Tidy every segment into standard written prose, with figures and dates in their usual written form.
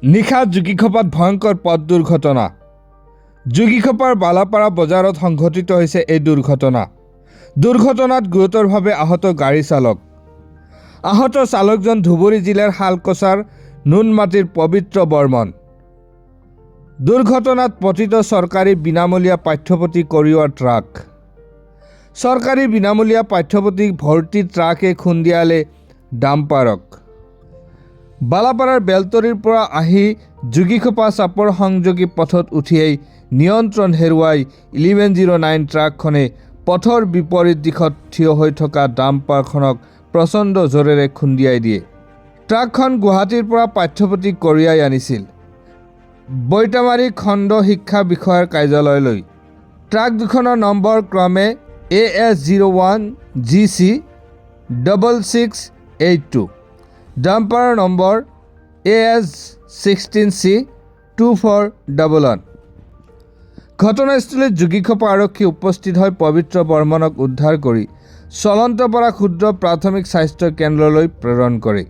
নিশা জুগিখোপাত ভয়ঙ্কৰ পথ দুৰ্ঘটনা। জুগিখোপাৰ বালাপাৰা বজাৰত সংঘটিত হৈছে এই দুৰ্ঘটনা। দুৰ্ঘটনাত গুৰুতৰভাৱে আহত গাড়ী চালক। আহত চালকজন ধুবুৰী জিলাৰ শালকচাৰ নুনমাটিৰ পবিত্ৰ বৰ্মন। দুৰ্ঘটনাত পতিত চৰকাৰী বিনামূলীয়া পাঠ্যপুথি কঢ়িওৱা ট্ৰাক। চৰকাৰী বিনামূলীয়া পাঠ্যপুথি ভৰ্তি ট্ৰাকে খুন্দিয়ালে ডাম্পাৰক। বালাপাৰাৰ বেলতৰীৰ পৰা আহি জুগিখোপা চাপৰ সংযোগী পথত উঠিয়েই নিয়ন্ত্ৰণ হেৰুৱাই 1109 ট্ৰাকখনে পথৰ বিপৰীত দিশত থিয় হৈ থকা ডাম্পাৰখনক প্ৰচণ্ড জোৰেৰে খুন্দিয়াই দিয়ে। ট্ৰাকখন গুৱাহাটীৰ পৰা পাঠ্যপুথি কঢ়িয়াই আনিছিল বৈতামাৰী খণ্ড শিক্ষা বিষয়াৰ কাৰ্যালয়লৈ। ট্ৰাক দুখনৰ নম্বৰ ক্ৰমে AS01 GC 6682, ডাম্পাৰৰ নম্বৰ AS16C 2411। ঘটনাস্থলীত জুগিখোপা আৰক্ষী উপস্থিত হৈ পবিত্ৰ বৰ্মনক উদ্ধাৰ কৰি চলন্ত পৰা ক্ষুদ্ৰ প্ৰাথমিক স্বাস্থ্য কেন্দ্ৰলৈ প্ৰেৰণ কৰে।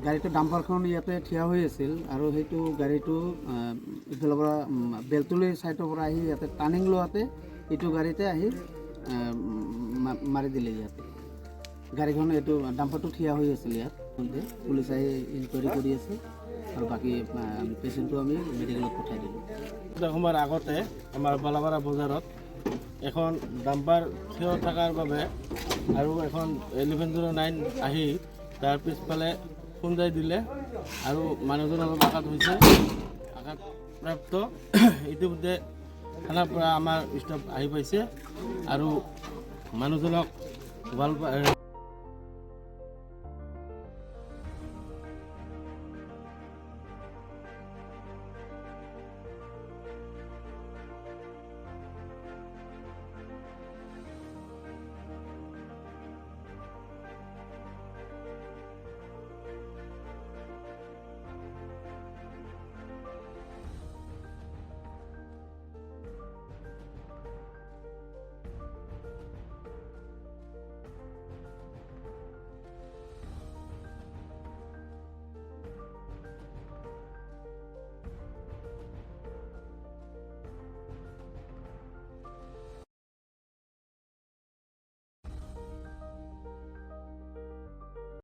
গাড়ীটো ডাম্পাৰখন ইয়াতে থিয়া হৈ আছিল আৰু সেইটো গাড়ীটো ইফালৰ পৰা বেলতলীৰ ছাইডৰ পৰা আহি ইয়াতে টাৰ্ণিং লোৱাতে এইটো গাড়ীতে আহি মাৰি দিলে ইয়াতে। গাড়ীখন এইটো ডাম্পাৰটো থিয়া হৈ আছিল ইয়াত। পুলিচ আহি ইনকুৱাৰী কৰি আছে আৰু বাকী পেচেণ্টটো আমি মেডিকেলত পঠাই দিলোঁ। সময়ৰ আগতে আমাৰ বালাপাৰা বজাৰত এখন ডাম্পাৰ থিয় থকাৰ বাবে আৰু এখন 1109 আহি তাৰ পিছফালে খুন্দাই দিলে আৰু মানুহজনৰ আঘাত হৈছে। আঘাতপ্ৰাপ্ত ইতিমধ্যে থানাৰ পৰা আমাৰ ষ্টাফ আহি পাইছে আৰু মানুহজনক